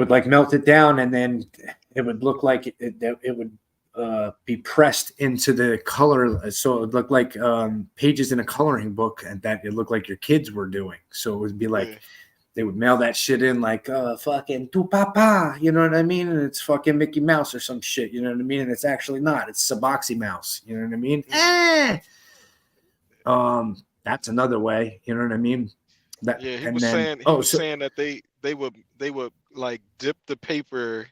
like melt it down, and then it would look like it would be pressed into the color, so it would look like pages in a coloring book, and that it looked like your kids were doing. So it would be like they would mail that shit in like fucking tu papa, you know what I mean? And it's fucking Mickey Mouse or some shit, you know what I mean? And it's actually not. It's Suboxy Mouse, you know what I mean? That's another way, you know what I mean? He was saying that they would like dip the paper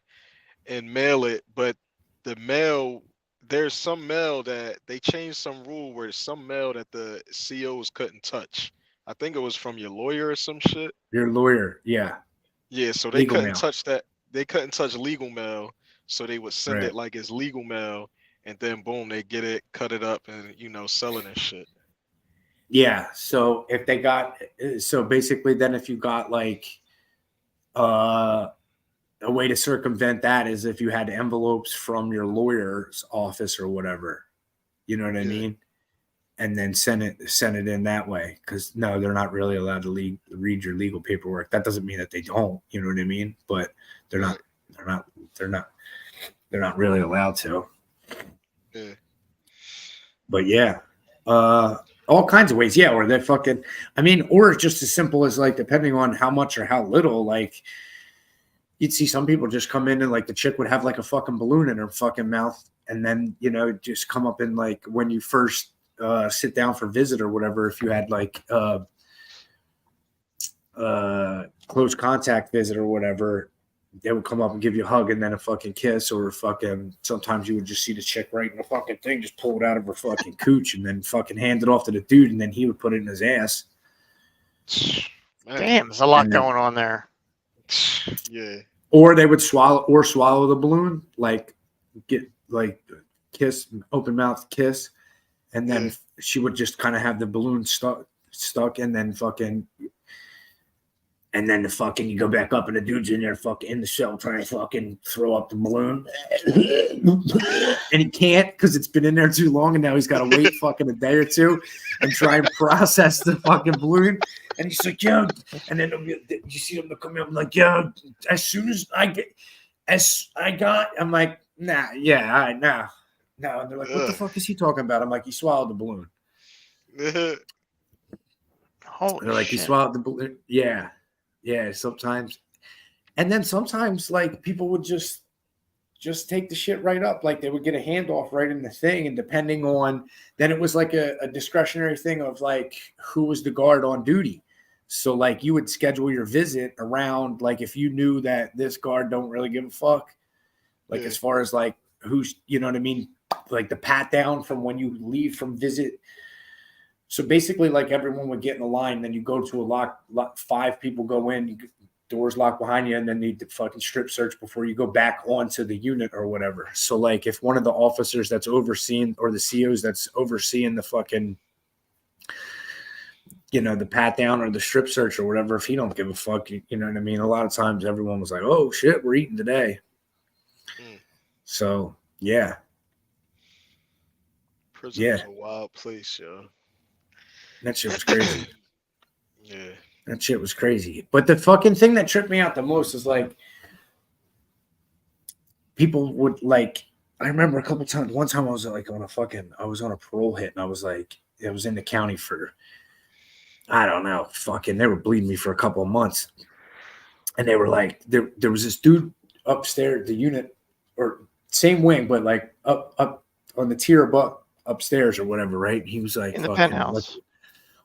and mail it, but the mail, there's some mail that they changed some rule where some mail that the COs couldn't touch. I think it was from your lawyer or some shit. Your lawyer, yeah. Yeah, so they Legal couldn't mail. touch that. They couldn't touch legal mail, so they would send Right. it like it's legal mail, and then boom, they get it, cut it up, and sell it and shit. Yeah. So if they got, so basically then if you got like a way to circumvent that is if you had envelopes from your lawyer's office or whatever, you know what I mean? And then send it in that way. Cause no, they're not really allowed to read your legal paperwork. That doesn't mean that they don't, you know what I mean? But they're not really allowed to. Yeah. But yeah, all kinds of ways. Yeah. Or they're fucking, I mean, or it's just as simple as like, depending on how much or how little, like you'd see some people just come in and like the chick would have like a fucking balloon in her fucking mouth. And then, just come up in like when you first sit down for visit or whatever, if you had like close contact visit or whatever, they would come up and give you a hug and then a fucking kiss, or fucking sometimes you would just see the chick right in the fucking thing, just pull it out of her fucking cooch and then fucking hand it off to the dude, and then he would put it in his ass. Man. Damn, there's a lot going on there. Yeah. Or they would swallow the balloon, like get like kiss, open mouth kiss, and then she would just kind of have the balloon stuck, and then fucking. And then you go back up and the dude's in there fucking in the cell trying to fucking throw up the balloon. And he can't because it's been in there too long, and now he's got to wait fucking a day or two and try and process the fucking balloon. And he's like, yo, and then you see him come up like, yo, as soon as I'm like, nah, yeah, all right, nah. No, and they're like, what the fuck is he talking about? I'm like, he swallowed the balloon. Holy They're like, shit. he swallowed the balloon. Yeah. Yeah, sometimes. And then sometimes like people would just take the shit right up. Like they would get a handoff right in the thing. And depending on, then it was like a discretionary thing of like, who was the guard on duty. So like you would schedule your visit around, like if you knew that this guard don't really give a fuck, like as far as like who's, you know what I mean? Like the pat down from when you leave from visit. So basically, like everyone would get in a line, then you go to a lock 5 people go in, doors locked behind you, and then need to fucking strip search before you go back onto the unit or whatever. So like if one of the officers that's overseeing, or the COs that's overseeing the fucking the pat down or the strip search or whatever, if he don't give a fuck, you know what I mean? A lot of times everyone was like, oh shit, we're eating today. Mm. So yeah. Prison Yeah. is a wild place, yo. That shit was crazy. Yeah. That shit was crazy. But the fucking thing that tripped me out the most is like people would like, I remember a couple times, one time I was like on a parole hit and I was like, it was in the county for, I don't know, fucking, they were bleeding me for a couple of months. And they were like, there was this dude upstairs, the unit, or same wing, but like up on the tier above upstairs or whatever, right? And he was like, In the fucking, penthouse. like,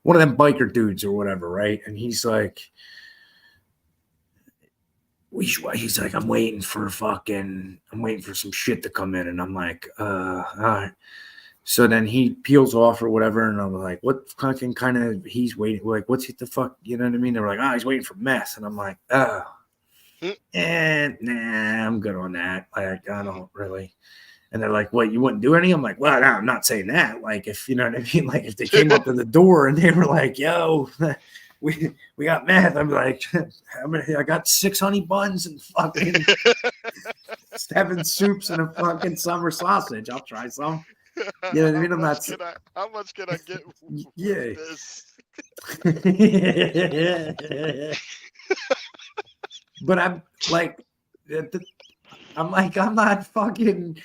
one of them biker dudes or whatever, right? And he's like, I'm waiting for some shit to come in. And I'm like, all right. So then he peels off or whatever. And I'm like, what fucking kind of, he's waiting. Like, what's the fuck? You know what I mean? They were like, he's waiting for meth. And I'm like, nah, I'm good on that. Like, I don't really. And they're like, what, you wouldn't do any? I'm like, well, no, I'm not saying that. Like, if you know what I mean? Like, if they came up to the door and they were like, yo, we got meth. I'm like, I got 6 honey buns and fucking 7 soups and a fucking summer sausage. I'll try some. You know what I mean? I'm not. How much can I get? Yeah. This? But I'm not fucking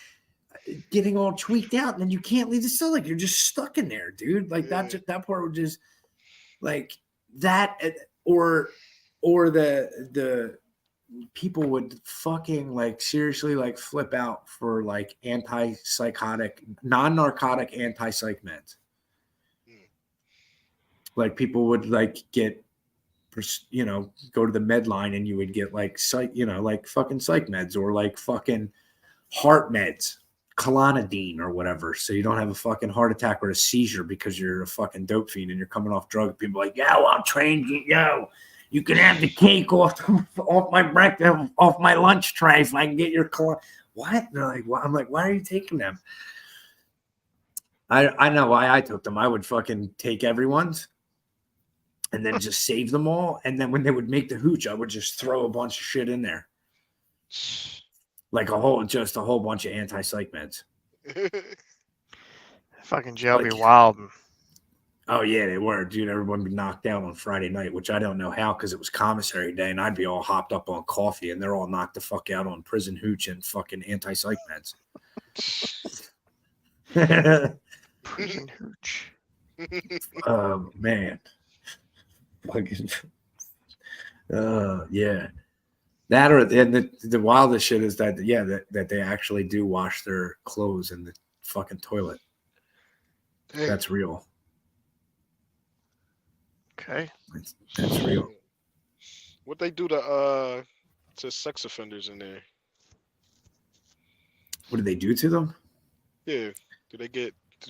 getting all tweaked out, and then you can't leave the cell. Like, you're just stuck in there, dude. Like that part would just like that, or the people would fucking like seriously like flip out for like antipsychotic, non-narcotic anti-psych meds. Like people would like get, go to the med line and you would get like psych, like fucking psych meds or like fucking heart meds, Clonidine or whatever. So you don't have a fucking heart attack or a seizure because you're a fucking dope fiend and you're coming off drugs. People are like, yo, I'll train you. Yo, you can have the cake off my breakfast, off my lunch tray if I can get your what? And they're like, what? I'm like, why are you taking them? I know why I took them. I would fucking take everyone's and then just save them all. And then when they would make the hooch, I would just throw a bunch of shit in there. Like a whole bunch of anti-psych meds. Fucking jail be Like- wild. Oh yeah, they were, dude. Everyone would be knocked out on Friday night, which I don't know how, because it was commissary day, and I'd be all hopped up on coffee, and they're all knocked the fuck out on prison hooch and fucking anti-psych meds. Prison hooch. Man, fucking, yeah. That or and the wildest shit is that that they actually do wash their clothes in the fucking toilet. Dang. That's real. Okay. That's real. What they do to sex offenders in there? What do they do to them? Yeah. Do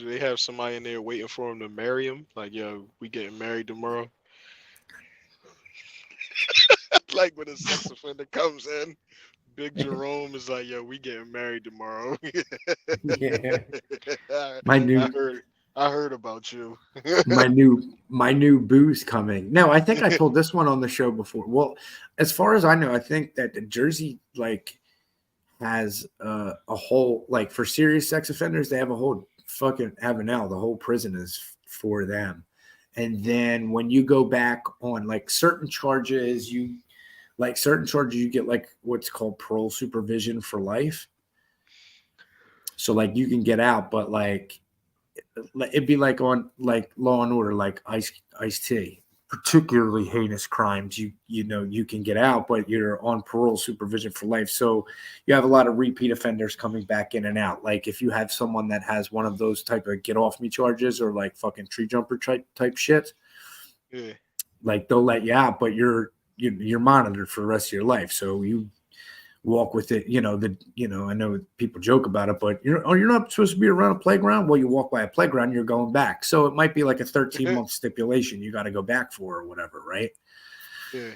they have somebody in there waiting for them to marry them? Like, yo, we getting married tomorrow. Like when a sex offender comes in, Big Jerome is like, yo, we getting married tomorrow. Yeah. I heard about you. my new booze coming. No, I think I told this one on the show before. Well, as far as I know, I think that the Jersey like has a whole, like, for serious sex offenders, they have a whole fucking Avenel. The whole prison is for them. And then when you go back on like certain charges, you get like what's called parole supervision for life. So like you can get out, but like it'd be like on like Law and Order, like Ice-T, particularly heinous crimes. You can get out, but you're on parole supervision for life. So you have a lot of repeat offenders coming back in and out. Like if you have someone that has one of those type of get off me charges or like fucking tree jumper type shit, Yeah. like they'll let you out, but you're monitored for the rest of your life. So you walk with it, I know people joke about it, but you're not supposed to be around a playground. Well, you walk by a playground, you're going back. So it might be like a 13-month stipulation you got to go back for or whatever, right? Yeah.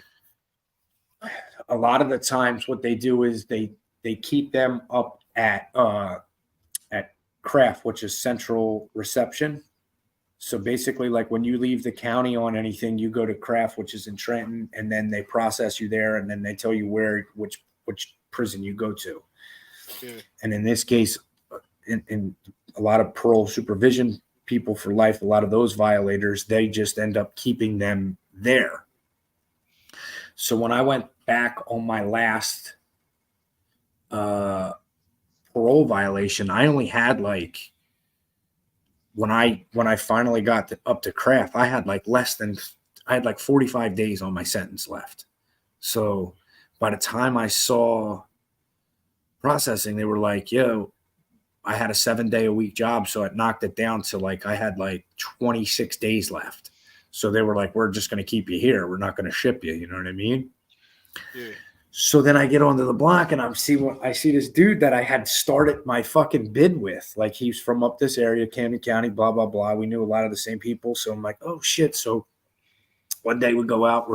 A lot of the times what they do is they keep them up at CRAF, which is Central Reception. So basically, like when you leave the county on anything, you go to Craft, which is in Trenton, and then they process you there, and then they tell you which prison you go to. Yeah. And in this case, in a lot of parole supervision people for life, a lot of those violators, they just end up keeping them there. So when I went back on my last parole violation, I only had like, when I finally got up to Craft, I had like 45 days on my sentence left. So by the time I saw processing, they were like, yo, I had a 7-day-a-week job, so it knocked it down to like I had like 26 days left. So they were like, we're just going to keep you here. We're not going to ship you. You know what I mean? Yeah. So then I get onto the block and I see this dude that I had started my fucking bid with. Like he's from up this area, Camden County, blah, blah, blah. We knew a lot of the same people. So I'm like, oh shit. So one day we go out,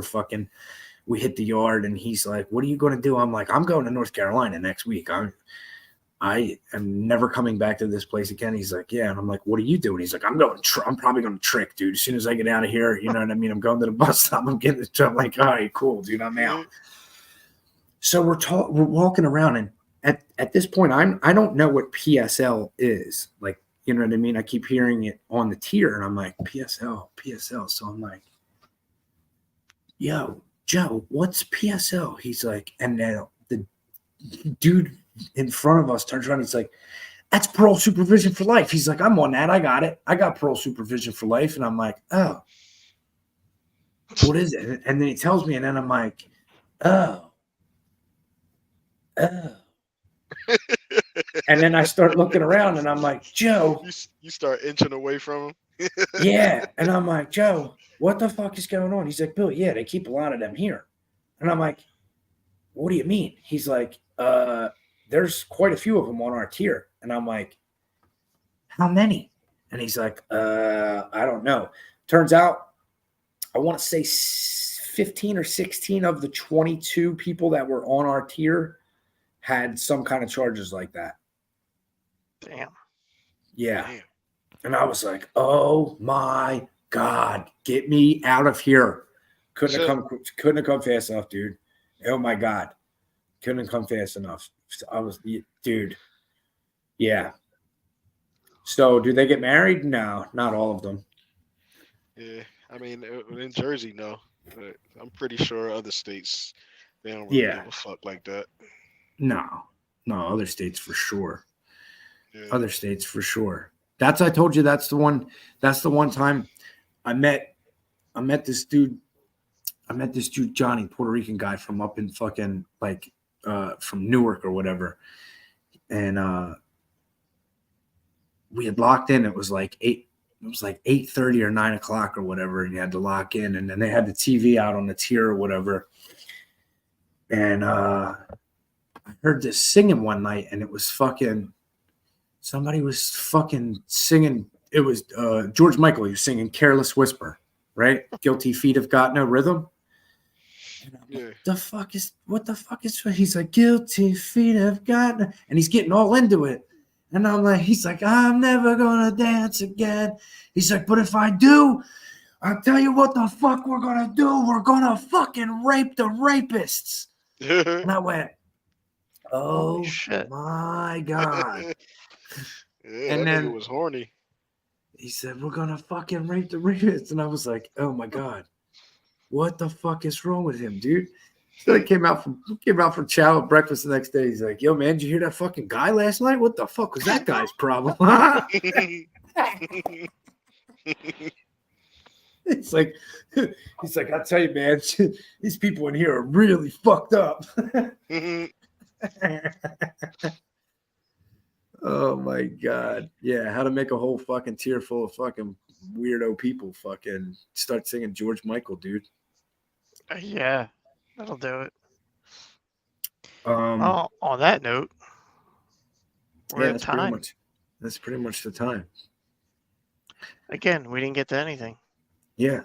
we hit the yard and he's like, what are you going to do? I'm like, I'm going to North Carolina next week. I am never coming back to this place again. He's like, yeah. And I'm like, what are you doing? He's like, I'm probably going to trick, dude. As soon as I get out of here, you know what I mean? I'm going to the bus stop. I'm getting the job. I'm like, all right, cool, dude. I'm out. So we're walking around, and at this point, I don't know what PSL is. Like, you know what I mean? I keep hearing it on the tier, and I'm like, PSL. So I'm like, yo, Joe, what's PSL? He's like, and then the dude in front of us turns around. He's like, that's parole supervision for life. He's like, I'm on that. I got it. I got parole supervision for life. And I'm like, oh, what is it? And then he tells me, and then I'm like, oh. And then I start looking around and I'm like, Joe. You start inching away from him. Yeah. And I'm like, Joe, what the fuck is going on? He's like, Bill, yeah, they keep a lot of them here. And I'm like, what do you mean? He's like, there's quite a few of them on our tier. And I'm like, how many? And he's like, I don't know. Turns out, I want to say 15 or 16 of the 22 people that were on our tier had some kind of charges like that. Damn. Yeah. Damn. And I was like, oh my God, get me out of here. Couldn't have come fast enough, dude. Oh my God. Couldn't have come fast enough. I was, dude. Yeah. So do they get married? No, not all of them. Yeah. I mean, in Jersey, no. But I'm pretty sure other states, they don't really give a fuck like that. No, other states for sure. Yeah. Other states for sure. I told you that's the one time I met this dude. Johnny, Puerto Rican guy from up in fucking like from Newark or whatever. And we had locked in. It was like 8:30 or 9 o'clock or whatever, and you had to lock in, and then they had the TV out on the tier or whatever. And I heard this singing one night, and it was fucking somebody was fucking singing. It was George Michael. He was singing "Careless Whisper," right? Guilty feet have got no rhythm. And I'm like, what the fuck is? He's like, guilty feet have got no, and he's getting all into it. And I'm like, he's like, I'm never gonna dance again. He's like, but if I do, I'll tell you what the fuck we're gonna do. We're gonna fucking rape the rapists. And I went, oh shit. my God. Yeah, and that then nigga was horny. He said, we're gonna fucking rape the rapists. And I was like, oh my God. What the fuck is wrong with him, dude? So he came out for chow at breakfast the next day. He's like, yo, man, did you hear that fucking guy last night? What the fuck was that guy's problem? He's like, I'll tell you, man, these people in here are really fucked up. Oh my God. Yeah, how to make a whole fucking tier full of fucking weirdo people fucking start singing George Michael, dude. Yeah, that'll do it. Oh, on that note, we're at time. That's pretty much the time. Again, we didn't get to anything. Yeah.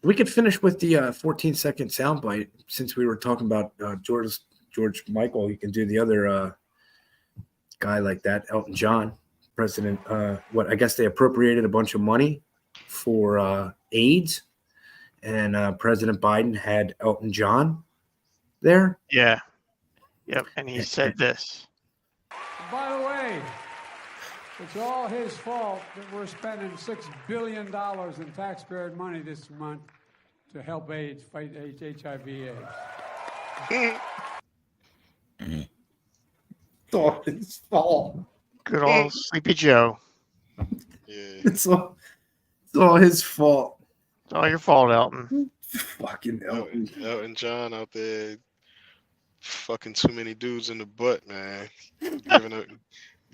We could finish with the 14-second soundbite since we were talking about George Michael. You can do the other guy like that, Elton John. President, what I guess they appropriated a bunch of money for AIDS, and President Biden had Elton John there. Yeah. Yep. And he said this. By the way, it's all his fault that we're spending $6 billion in taxpayer money this month to help AIDS, fight HIV/AIDS. It's all his fault. Good old Sleepy Joe. Yeah. It's all his fault. It's all your fault, Elton. Fucking Elton. Elton John out there fucking too many dudes in the butt, man.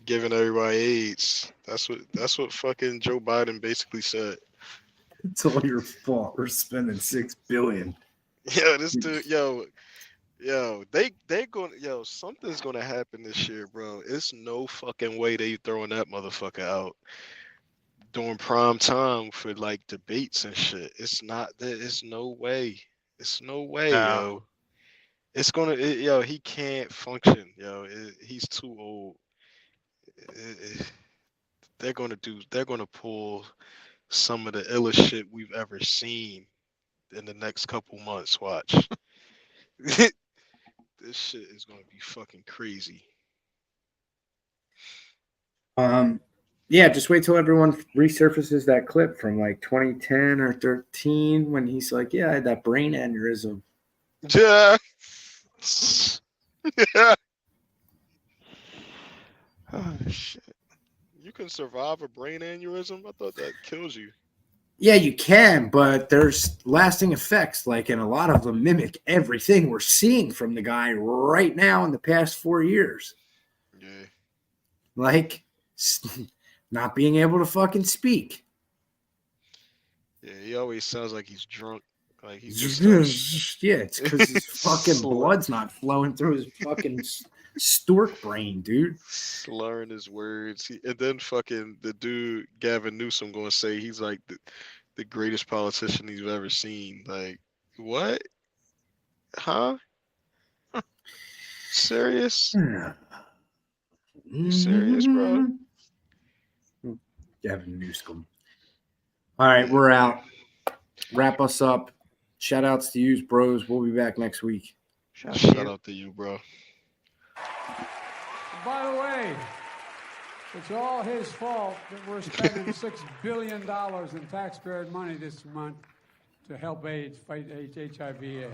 Giving everybody AIDS. That's what fucking Joe Biden basically said. It's all your fault. We're spending $6 billion. Yo, this dude, something's gonna happen this year, bro. It's no fucking way they throwing that motherfucker out during prime time for like debates and shit. It's not that. It's no way. It's no way, yo. It's gonna, he can't function, yo. He's too old. They're gonna pull some of the illest shit we've ever seen in the next couple months. Watch. This shit is gonna be fucking crazy. Yeah, just wait till everyone resurfaces that clip from like 2010 or 13 when he's like, "Yeah, I had that brain aneurysm." Yeah. Oh, shit. You can survive a brain aneurysm? I thought that kills you. Yeah, you can, but there's lasting effects, like, and a lot of them mimic everything we're seeing from the guy right now in the past 4 years. Yeah. Like, not being able to fucking speak. Yeah, he always sounds like he's drunk. Like he's just Yeah, it's because his fucking blood's not flowing through his fucking stork brain, dude. slurring his words. And then fucking the dude Gavin Newsom gonna say he's like the greatest politician he's ever seen. Like, what? Huh? Serious? You serious, bro? Gavin Newsom. All right, we're out. Wrap us up. Shout outs to you, bros. We'll be back next week. Shout out to you, bro. By the way, it's all his fault that we're spending $6 billion in taxpayer money this month to help AIDS, fight HIV/AIDS.